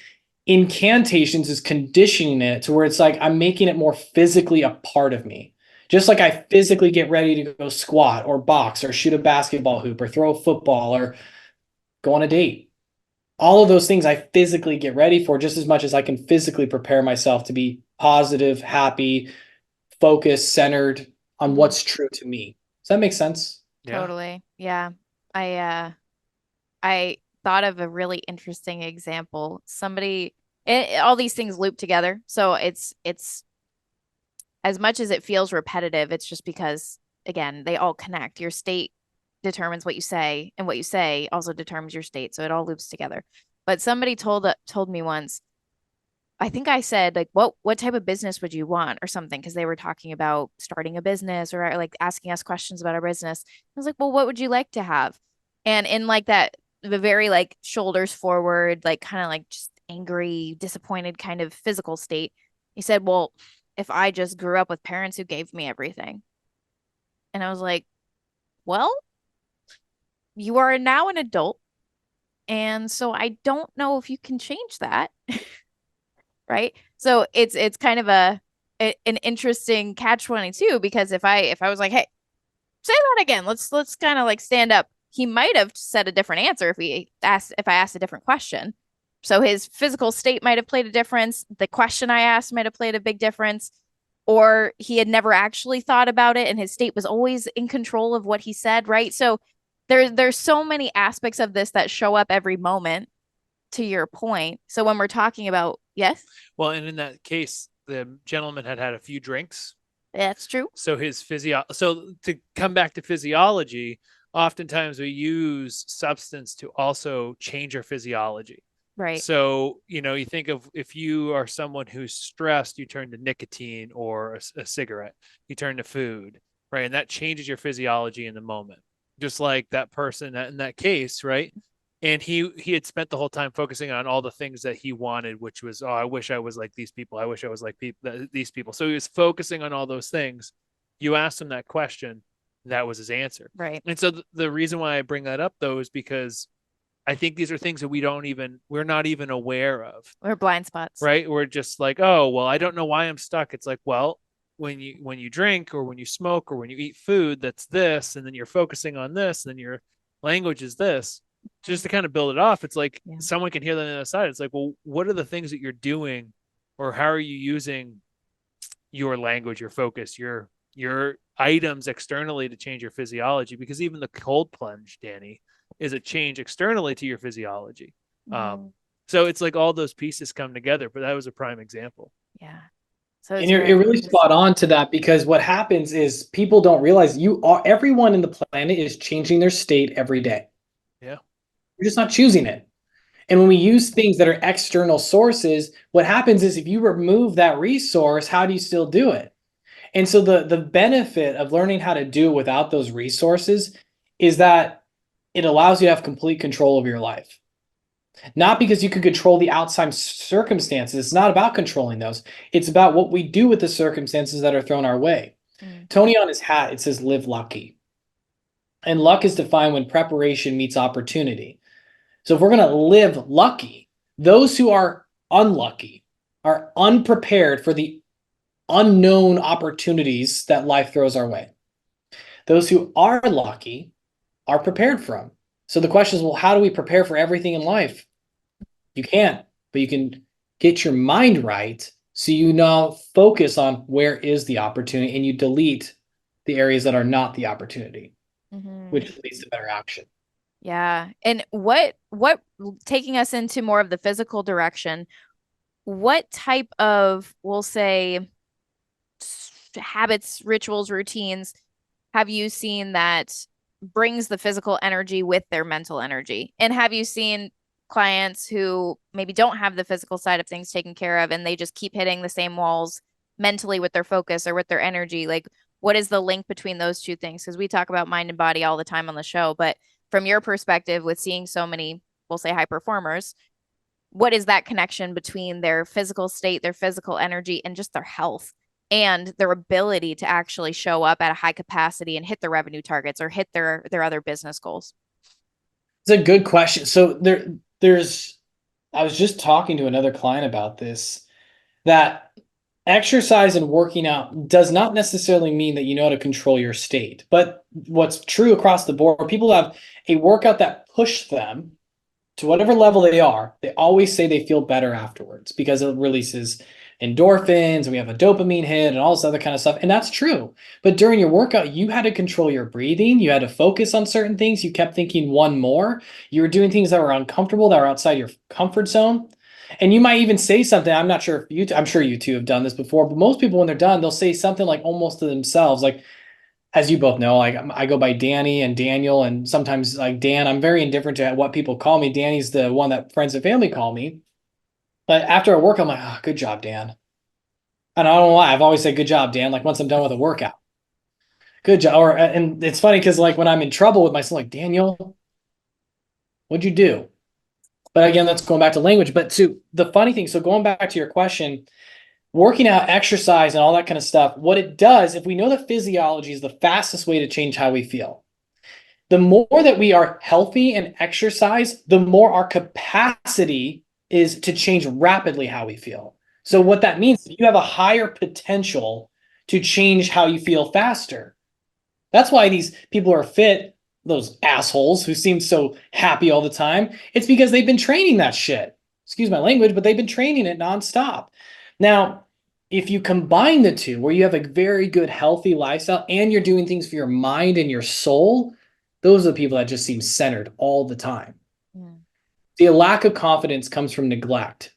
Incantations is conditioning it to where it's like I'm making it more physically a part of me. Just like I physically get ready to go squat or box or shoot a basketball hoop or throw a football or go on a date. All of those things I physically get ready for just as much as I can physically prepare myself to be positive, happy, focused, centered on what's true to me. Does that make sense? Yeah. Totally. Yeah. I thought of a really interesting example. All these things loop together. So it's as much as it feels repetitive, it's just because again, they all connect. Your state determines what you say, and what you say also determines your state. So it all loops together. But somebody told me once, I think I said like what type of business would you want or something, because they were talking about starting a business or like asking us questions about our business. I was like, well, what would you like to have? And in like that the very like shoulders forward, like kind of like just angry, disappointed kind of physical state, he said, well, if I just grew up with parents who gave me everything. And I was like, well, you are now an adult, and so I don't know if you can change that. Right? So it's kind of an interesting catch 22, because if I was like, hey, say that again, let's kind of like stand up, he might have said a different answer if I asked a different question. So his physical state might have played a difference, the question I asked might have played a big difference, or he had never actually thought about it and his state was always in control of what he said, right? So there's so many aspects of this that show up every moment, to your point. So when we're talking about, yes, Well, and in that case, the gentleman had had a few drinks. that's true. So so to come back to physiology, oftentimes we use substance to also change our physiology. Right. So, you think of if you are someone who's stressed, you turn to nicotine or a cigarette, you turn to food, right? And that changes your physiology in the moment. Just like that person in that case, right? And he had spent the whole time focusing on all the things that he wanted, which was, oh, I wish I was like these people, I wish I was like these people. So he was focusing on all those things. You asked him that question, that was his answer. Right. And so the reason why I bring that up though is because I think these are things that we're not even aware of. We're blind spots. Right? We're just like, oh, well, I don't know why I'm stuck. It's like, well, when you drink or when you smoke or when you eat food, that's this, and then you're focusing on this, and then your language is this. Just to kind of build it off, it's like someone can hear that on the other side. It's like, well, what are the things that you're doing, or how are you using your language, your focus, your items externally to change your physiology? Because even the cold plunge, Danny, is a change externally to your physiology. So it's like all those pieces come together, but that was a prime example. Yeah. So And you're really spot on to that, because what happens is people don't realize everyone in the planet is changing their state every day. Yeah. You're just not choosing it. And when we use things that are external sources, what happens is if you remove that resource, how do you still do it? And so the benefit of learning how to do it without those resources is that it allows you to have complete control of your life. Not because you can control the outside circumstances. It's not about controlling those. It's about what we do with the circumstances that are thrown our way. Tony, on his hat, it says live lucky. And luck is defined when preparation meets opportunity. So if we're going to live lucky, those who are unlucky are unprepared for the unknown opportunities that life throws our way. Those who are lucky are prepared for them. So the question is, well, how do we prepare for everything in life? You can't, but you can get your mind right so you now focus on where is the opportunity, and you delete the areas that are not the opportunity, which leads to better action. Yeah. And what taking us into more of the physical direction, what type of, we'll say, habits, rituals, routines have you seen that brings the physical energy with their mental energy? And have you seen clients who maybe don't have the physical side of things taken care of and they just keep hitting the same walls mentally with their focus or with their energy? Like, what is the link between those two things? Because we talk about mind and body all the time on the show, but from your perspective, with seeing so many, we'll say, high performers, what is that connection between their physical state, their physical energy, and just their health and their ability to actually show up at a high capacity and hit their revenue targets or hit their other business goals? It's a good question. So there's I was just talking to another client about this, that exercise and working out does not necessarily mean that you know how to control your state. But what's true across the board, people have a workout that pushed them to whatever level they are. They always say they feel better afterwards because it releases endorphins and we have a dopamine hit and all this other kind of stuff. And that's true. But during your workout, you had to control your breathing. You had to focus on certain things. You kept thinking one more. You were doing things that were uncomfortable, that were outside your comfort zone. And you might even say something. I'm not sure if I'm sure you two have done this before, but most people, when they're done, they'll say something like almost to themselves, like, as you both know, like I go by Danny and Daniel, and sometimes like Dan. I'm very indifferent to what people call me. Danny's the one that friends and family call me. But after I work, I'm like, oh, good job, Dan. And I don't know why. I've always said good job, Dan. Like once I'm done with a workout, good job. Or and it's funny because like when I'm in trouble with myself, like Daniel, what'd you do? But again, that's going back to language. But to the funny thing, so going back to your question, working out, exercise, and all that kind of stuff, what it does, if we know that physiology is the fastest way to change how we feel, the more that we are healthy and exercise, the more our capacity is to change rapidly how we feel. So what that means, you have a higher potential to change how you feel faster. That's why these people who are fit, those assholes who seem so happy all the time, it's because they've been training that shit. Excuse my language, but they've been training it nonstop. Now, if you combine the two, where you have a very good, healthy lifestyle and you're doing things for your mind and your soul, those are the people that just seem centered all the time. Yeah. The lack of confidence comes from neglect.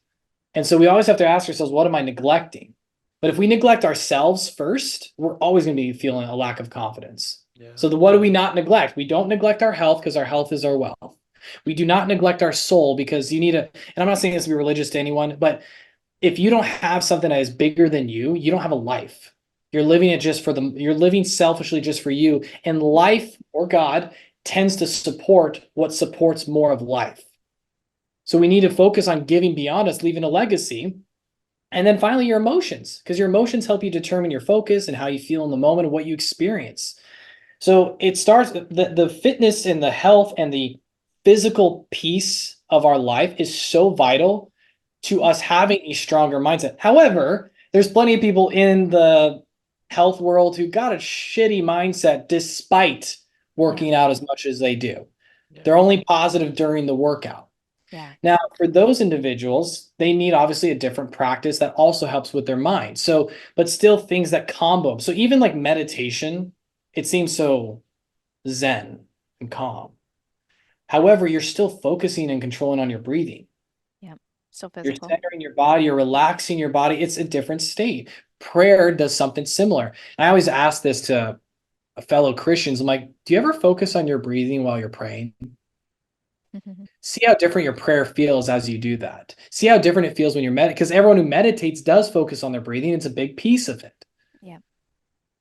And so we always have to ask ourselves, what am I neglecting? But if we neglect ourselves first, we're always going to be feeling a lack of confidence. Yeah. So what do we not neglect? We don't neglect our health because our health is our wealth. We do not neglect our soul because you need and I'm not saying this to be religious to anyone, but if you don't have something that is bigger than you don't have a life. You're living it you're living selfishly just for you. And life, or God, tends to support what supports more of life. So we need to focus on giving beyond us, leaving a legacy. And then finally, your emotions, because your emotions help you determine your focus and how you feel in the moment and what you experience. So it starts, the fitness and the health and the physical piece of our life is so vital to us having a stronger mindset. However, there's plenty of people in the health world who got a shitty mindset despite working out as much as they do. Yeah. They're only positive during the workout. Yeah. Now, for those individuals, they need obviously a different practice that also helps with their mind. So, but still things that combo. So even like meditation, it seems so zen and calm. However, you're still focusing and controlling on your breathing. Yeah. So You're physical. centering your body, you're relaxing your body. It's a different state. Prayer does something similar. And I always ask this to fellow Christians. I'm like, do you ever focus on your breathing while you're praying? See how different your prayer feels as you do that. See how different it feels when you're meditating, because everyone who meditates does focus on their breathing. It's a big piece of it. Yeah.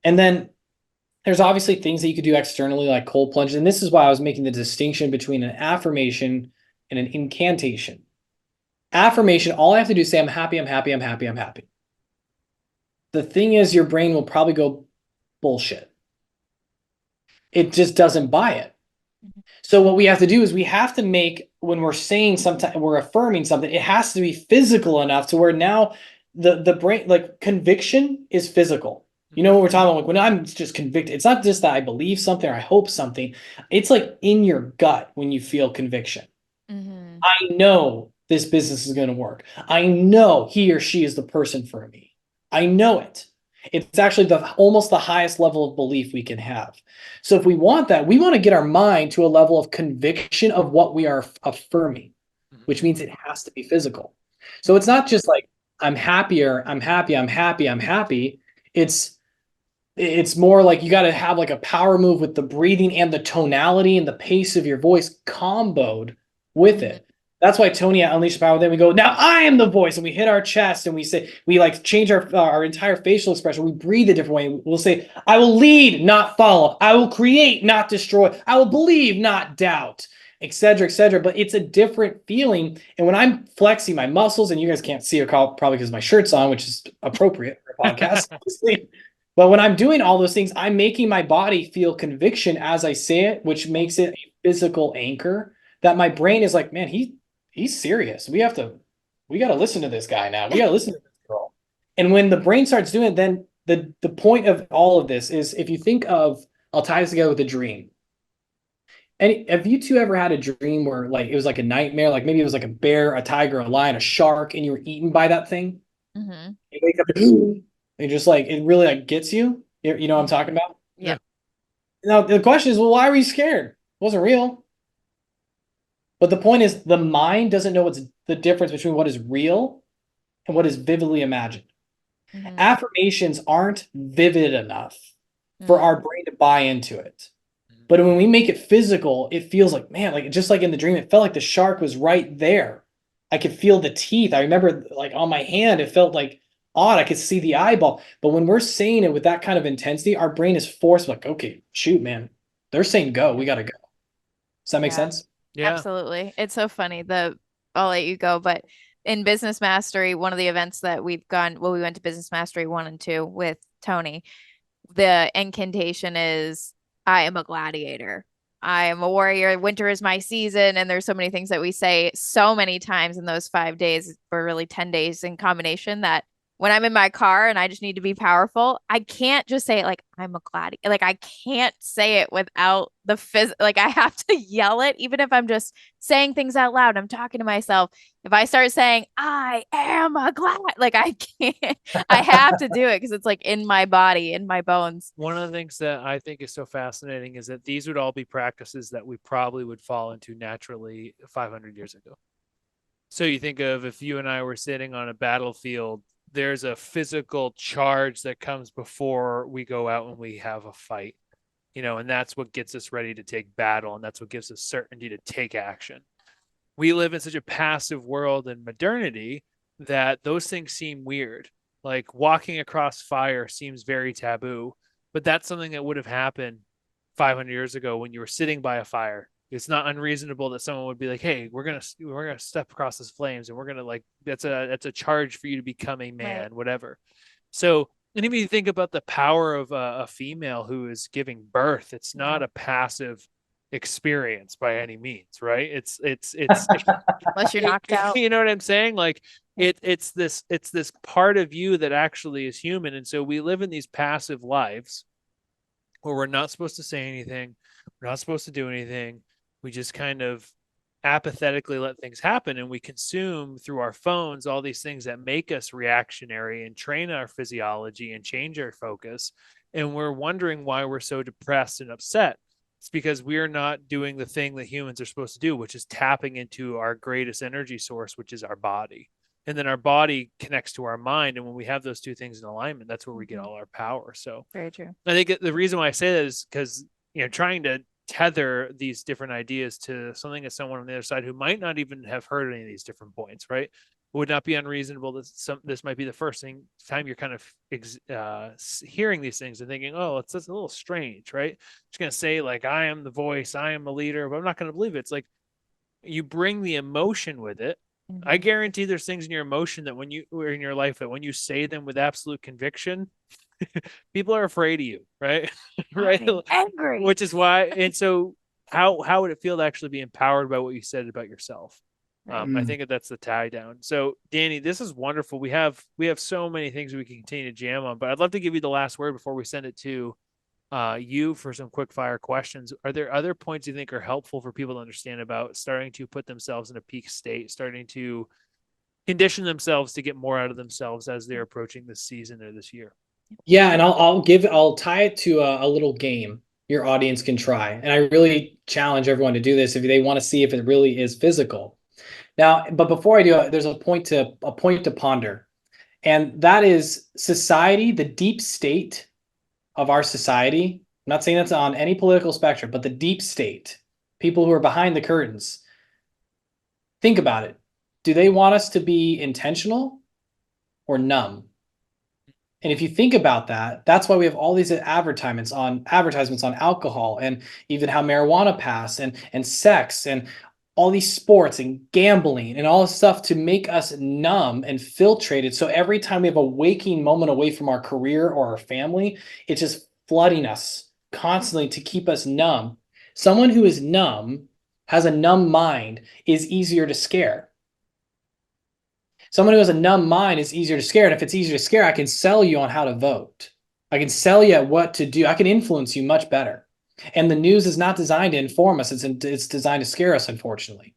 And then there's obviously things that you could do externally, like cold plunge. And this is why I was making the distinction between an affirmation and an incantation. Affirmation, all I have to do is say, I'm happy, I'm happy, I'm happy, I'm happy. The thing is, your brain will probably go bullshit. It just doesn't buy it. So what we have to do is we have to make, when we're saying something, we're affirming something, it has to be physical enough to where now the brain, like conviction is physical. You know what we're talking about? Like when I'm just convicted, it's not just that I believe something or I hope something. It's like in your gut when you feel conviction. Mm-hmm. I know this business is going to work. I know he or she is the person for me. I know it. It's actually almost the highest level of belief we can have. So if we want that, we want to get our mind to a level of conviction of what we are affirming, which means it has to be physical. So it's not just like, I'm happier, I'm happy, I'm happy, I'm happy. It's more like you got to have like a power move with the breathing and the tonality and the pace of your voice comboed with it. That's why Tony at Unleash the Power, then we go, now I am the voice, and we hit our chest and we say, we like change our entire facial expression. We breathe a different way. We'll say, I will lead, not follow. I will create, not destroy. I will believe, not doubt, etc., etc. But it's a different feeling. And when I'm flexing my muscles, and you guys can't see it probably because my shirt's on, which is appropriate for a podcast, obviously. But when I'm doing all those things, I'm making my body feel conviction as I say it, which makes it a physical anchor that my brain is like, man, he's serious. We got to listen to this guy now. We got to listen to this girl. And when the brain starts doing it, then the point of all of this is, if you think of, I'll tie this together with a dream. And have you two ever had a dream where like it was like a nightmare? Like maybe it was like a bear, a tiger, a lion, a shark, and you were eaten by that thing? Mm-hmm. You wake up and just like it really like gets you. You know what I'm talking about? Yeah. Now the question is, well, why were you scared? It wasn't real. But the point is, the mind doesn't know what's the difference between what is real and what is vividly imagined. Mm-hmm. Affirmations aren't vivid enough for our brain to buy into it. But when we make it physical, it feels like, man, like just like in the dream, it felt like the shark was right there. I could feel the teeth. I remember like on my hand, it felt like odd. I could see the eyeball. But when we're saying it with that kind of intensity, our brain is forced like, okay, shoot, man, they're saying go. We got to go. Does that make sense? Yeah. Absolutely. It's so funny. I'll let you go, but in Business Mastery, one of the events that we've gone, well, we went to Business Mastery 1 and 2 with Tony. The incantation is, I am a gladiator. I am a warrior. Winter is my season. And there's so many things that we say so many times in those 5 days, or really 10 days in combination, that when I'm in my car and I just need to be powerful, I can't just say it like, I'm a gladiator. Like I can't say it without the like I have to yell it, even if I'm just saying things out loud. I'm talking to myself. If I start saying, I am a like I can't, I have to do it because it's like in my body, in my bones. One of the things that I think is so fascinating is that these would all be practices that we probably would fall into naturally 500 years ago. So you think of if you and I were sitting on a battlefield, there's a physical charge that comes before we go out and we have a fight, and that's what gets us ready to take battle. And that's what gives us certainty to take action. We live in such a passive world in modernity that those things seem weird. Like walking across fire seems very taboo, but that's something that would have happened 500 years ago when you were sitting by a fire. It's not unreasonable that someone would be like, hey, we're gonna step across these flames, and we're gonna like that's a charge for you to become a man, right. Whatever. So, and if you think about the power of a female who is giving birth, it's not a passive experience by any means, right? It's unless you're knocked out. You know what I'm saying? Like it's this part of you that actually is human. And so we live in these passive lives where we're not supposed to say anything, we're not supposed to do anything. We just kind of apathetically let things happen, and we consume through our phones all these things that make us reactionary and train our physiology and change our focus. And we're wondering why we're so depressed and upset. It's because we're not doing the thing that humans are supposed to do, which is tapping into our greatest energy source, which is our body. And then our body connects to our mind. And when we have those two things in alignment, that's where we get all our power. So very true. I think the reason why I say that is because, trying to tether these different ideas to something that someone on the other side who might not even have heard any of these different points, right? It would not be unreasonable that this might be the first time you're kind of hearing these things and thinking, oh, it's a little strange, right? Just going to say like, I am the voice, I am a leader, but I'm not going to believe it. It's like you bring the emotion with it. Mm-hmm. I guarantee there's things in your emotion that when you say them with absolute conviction, people are afraid of you, right? Right? Angry. Which is why, and so how would it feel to actually be empowered by what you said about yourself? I think that's the tie down. So Danny, this is wonderful. We have so many things we can continue to jam on, but I'd love to give you the last word before we send it to you for some quick fire questions. Are there other points you think are helpful for people to understand about starting to put themselves in a peak state, starting to condition themselves to get more out of themselves as they're approaching this season or this year? Yeah, and I'll tie it to a little game your audience can try. And I really challenge everyone to do this if they want to see if it really is physical. Now, but before I do it, there's a point to ponder. And that is society, the deep state of our society. I'm not saying that's on any political spectrum, but the deep state, people who are behind the curtains. Think about it. Do they want us to be intentional or numb? And if you think about that, that's why we have all these advertisements on alcohol and even how marijuana passed and sex and all these sports and gambling and all this stuff to make us numb and filtrated. So every time we have a waking moment away from our career or our family, it's just flooding us constantly to keep us numb. Someone who is numb, has a numb mind, is easier to scare. Someone who has a numb mind is easier to scare. And if it's easier to scare, I can sell you on how to vote. I can sell you what to do. I can influence you much better. And the news is not designed to inform us. It's designed to scare us, unfortunately.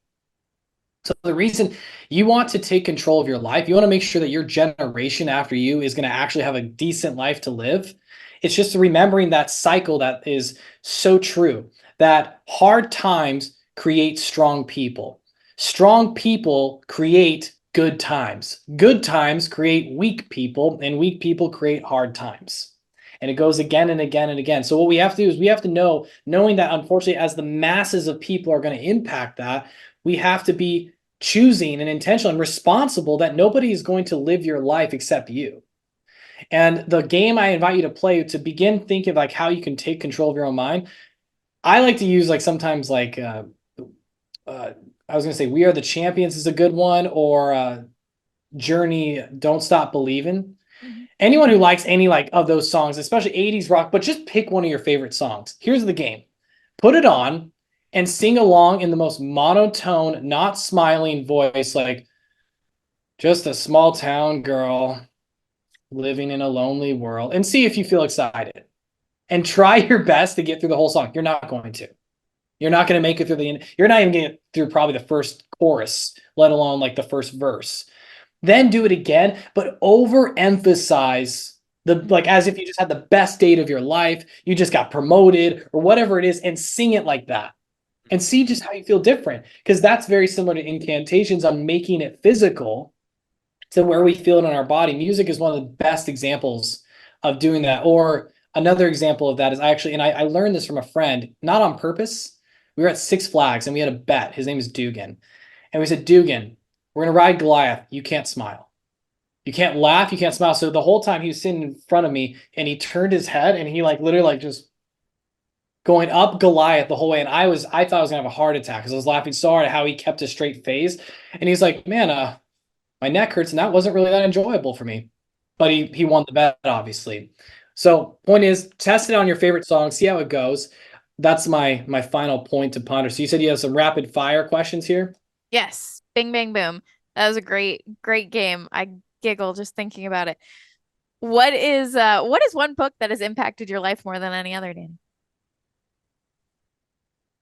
So the reason you want to take control of your life, you want to make sure that your generation after you is going to actually have a decent life to live. It's just remembering that cycle that is so true, that hard times create strong people. Strong people create good times. Good times create weak people, and weak people create hard times. And it goes again and again and again. So what we have to do is we have to knowing that unfortunately, as the masses of people are going to impact that, we have to be choosing and intentional and responsible that nobody is going to live your life except you. And the game I invite you to play to begin thinking like how you can take control of your own mind. I like to use like sometimes like I was gonna say We Are the Champions is a good one, or Journey, Don't Stop Believing. Anyone who likes any like of those songs, especially 80s rock, but just pick one of your favorite songs. Here's the game. Put it on and sing along in the most monotone, not smiling voice, like just a small town girl living in a lonely world, and see if you feel excited. And try your best to get through the whole song. You're not going to. You're not going to make it through the end. You're not even going to get through probably the first chorus, let alone like the first verse. Then do it again, but overemphasize like as if you just had the best date of your life, you just got promoted or whatever it is, and sing it like that. And see just how you feel different. Because that's very similar to incantations on making it physical to where we feel it in our body. Music is one of the best examples of doing that. Or another example of that is I learned this from a friend, not on purpose. We were at Six Flags and we had a bet. His name is Dugan. And we said, Dugan, we're going to ride Goliath. You can't smile. You can't laugh. You can't smile. So the whole time he was sitting in front of me and he turned his head and he like literally like just going up Goliath the whole way. And I thought I was going to have a heart attack because I was laughing so hard at how he kept a straight face. And he's like, man, my neck hurts. And that wasn't really that enjoyable for me. But he won the bet, obviously. So point is, test it on your favorite song. See how it goes. That's my final point to ponder. So you said you have some rapid fire questions here? Yes. Bing, bang, boom. That was a great game. I giggle just thinking about it. What is one book that has impacted your life more than any other, Danny?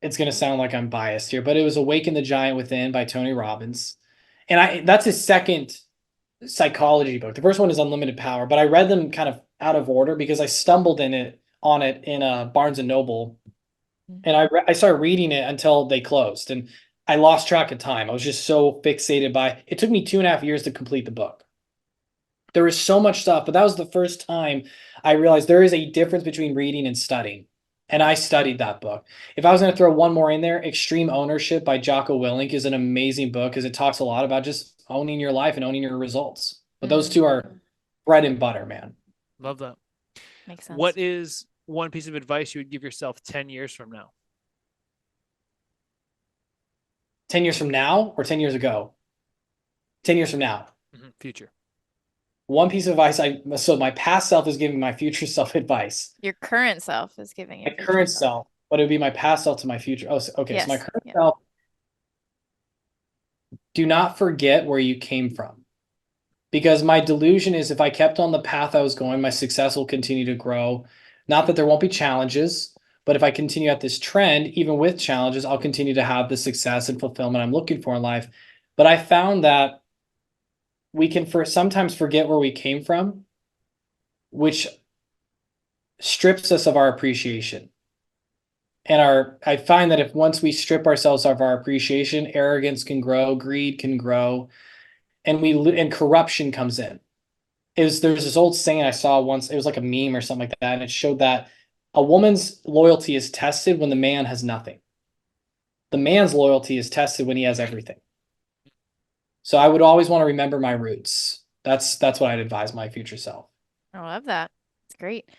It's going to sound like I'm biased here, but it was Awaken the Giant Within by Tony Robbins. And that's his second psychology book. The first one is Unlimited Power, but I read them kind of out of order because I stumbled on it in Barnes and Noble. And I started reading it until they closed, and I lost track of time. I was just so fixated by it. Took me 2.5 years to complete the book. There was so much stuff, but that was the first time I realized there is a difference between reading and studying. And I studied that book. If I was going to throw one more in there, Extreme Ownership by Jocko Willink is an amazing book because it talks a lot about just owning your life and owning your results. But those two are bread and butter, man. Love that. Makes sense. What is one piece of advice you would give yourself 10 years from now? 10 years from now or 10 years ago? 10 years from now. Future. One piece of advice so my past self is giving my future self advice. Your current self is giving your my current self, but it would be my past self to my future. Oh, okay. Yes, so my current self, do not forget where you came from. Because my delusion is if I kept on the path I was going, my success will continue to grow. Not that there won't be challenges, but if I continue at this trend, even with challenges, I'll continue to have the success and fulfillment I'm looking for in life. But I found that we can sometimes forget where we came from, which strips us of our appreciation. And I find that if once we strip ourselves of our appreciation, arrogance can grow, greed can grow, and corruption comes in. There's this old saying I saw once, it was like a meme or something like that, and it showed that a woman's loyalty is tested when the man has nothing. The man's loyalty is tested when he has everything. So I would always want to remember my roots. That's what I'd advise my future self. I love that. It's great.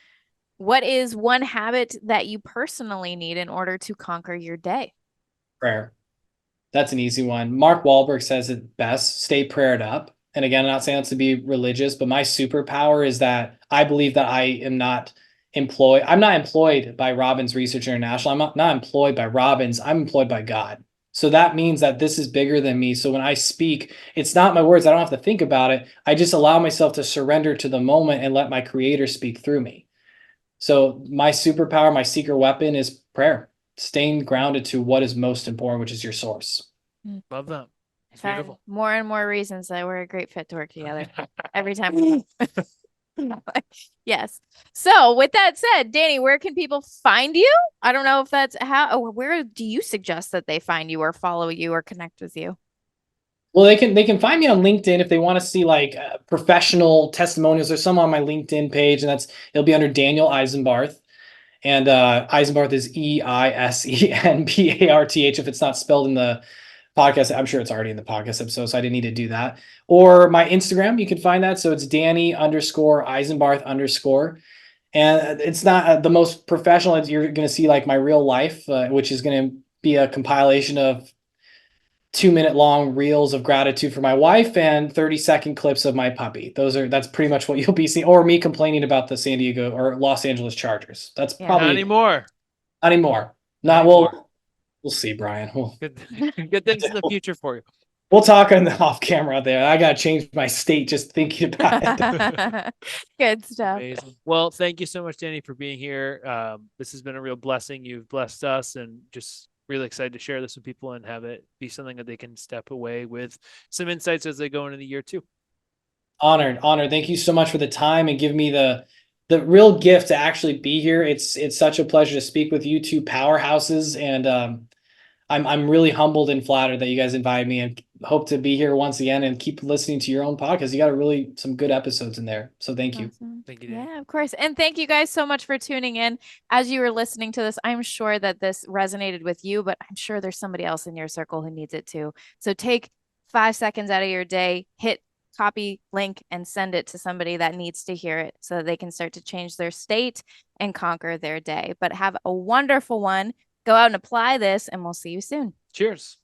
What is one habit that you personally need in order to conquer your day? Prayer. That's an easy one. Mark Wahlberg says it best, stay prayed up. And again, I'm not saying that's to be religious, but my superpower is that I believe that I am not employed. I'm not employed by Robbins Research International. I'm not employed by Robbins. I'm employed by God. So that means that this is bigger than me. So when I speak, it's not my words. I don't have to think about it. I just allow myself to surrender to the moment and let my creator speak through me. So my superpower, my secret weapon is prayer, staying grounded to what is most important, which is your source. Love that. It's Find beautiful. more and more reasons that we're a great fit to work together every time. Yes. So with that said, Danny, where can people find you? I don't know if that's where do you suggest that they find you or follow you or connect with you? Well, they can find me on LinkedIn if they want to see like professional testimonials. There's some on my LinkedIn page, and it'll be under Daniel Eisenbarth. And Eisenbarth is Eisenbarth if it's not spelled in the podcast. I'm sure it's already in the podcast episode, so I didn't need to do that. Or my Instagram, you can find that. So it's Danny_Eisenbarth_. And it's not the most professional. You're going to see like my real life, which is going to be a compilation of 2-minute long reels of gratitude for my wife and 30-second clips of my puppy. That's pretty much what you'll be seeing, or me complaining about the San Diego or Los Angeles Chargers. That's probably Not anymore. not anymore. We'll see, Brian. Good things in the future for you. We'll talk on the off camera there. I got to change my state just thinking about it. Good stuff. Amazing. Well, thank you so much, Danny, for being here. This has been a real blessing. You've blessed us, and just really excited to share this with people and have it be something that they can step away with some insights as they go into the year too. Honored. Thank you so much for the time and give me the real gift to actually be here. It's such a pleasure to speak with you two powerhouses, and I'm really humbled and flattered that you guys invited me, and hope to be here once again and keep listening to your own podcast. You got some good episodes in there. So thank you. Awesome. Thank you, Danny. Yeah, of course. And thank you guys so much for tuning in. As you were listening to this, I'm sure that this resonated with you, but I'm sure there's somebody else in your circle who needs it too. So take 5 seconds out of your day, hit copy link and send it to somebody that needs to hear it so that they can start to change their state and conquer their day. But have a wonderful one. Go out and apply this, and we'll see you soon. Cheers.